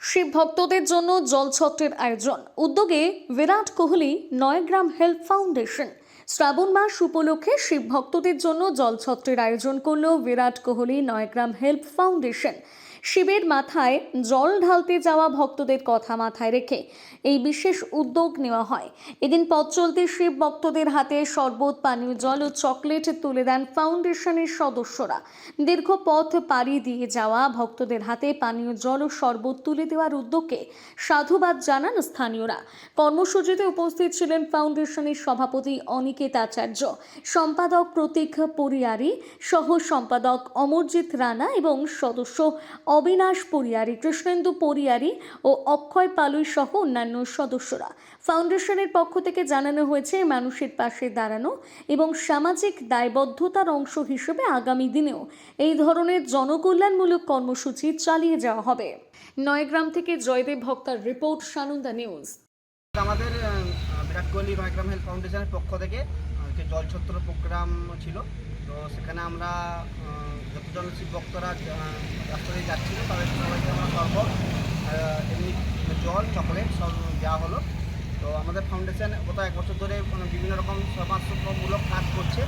শিব ভক্তদের জন্য জলছত্রের আয়োজন উদ্যোগে বিরাট কোহলি নয়গ্রাম হেল্প ফাউন্ডেশন। শ্রাবণ মাস উপলক্ষে শিব ভক্তদের জন্য জলছত্রের আয়োজন করল বিরাট কোহলি নয়গ্রাম হেল্প ফাউন্ডেশন। শিবের মাথায় জল ঢালতে যাওয়া ভক্তদের কথা মাথায় রেখে এই বিশেষ উদ্যোগ নেওয়া হয়। এদিন পথ চলতে শিব ভক্তদের হাতে শরবত, পানীয় জল ও চকলেট তুলে দেন ফাউন্ডেশনের সদস্যরা। দীর্ঘ পথ পাড়ি দিয়ে যাওয়া ভক্তদের হাতে পানীয় জল ও শরবত তুলে দেওয়ার উদ্যোগকে সাধুবাদ জানান স্থানীয়রা। কর্মসূচিতে উপস্থিত ছিলেন ফাউন্ডেশনের সভাপতি অনিকেত আচার্য, সম্পাদক প্রতীক পরিয়ারি, সহ সম্পাদক অমরজিৎ রানা এবং সদস্য অবিনাশ পরিয়ারি, কৃষ্ণেন্দু পরিয়ারি ও অক্ষয় পালুই সহ অন্যান্য সদস্যরা। ফাউন্ডেশনের পক্ষ থেকে জানানো হয়েছে, মানুষের পাশে দাঁড়ানো এবং সামাজিক দায়বদ্ধতার অংশ হিসেবে আগামী দিনেও এই ধরনের জনকল্যাণমূলক কর্মসূচি চালিয়ে যাওয়া হবে। নয়গ্রাম থেকে জয়দেব ভক্তার রিপোর্ট, সানন্দা নিউজ। আমাদের বিরাট কোহলি নয়গ্রাম হেলথ ফাউন্ডেশনের পক্ষ থেকে যে জলছত্র প্রোগ্রাম ছিল, তো সেখানে আমরা যতজন শিব ভক্তরা রাস্তা দিয়ে যাচ্ছিল তাদের সবাইকে আমরা শরবত, এমনি জল, চকলেট সব দেওয়া হলো। তো আমাদের ফাউন্ডেশন গত 1 বছর ধরে বিভিন্ন রকম সমাজসেবামূলক কাজ করছে।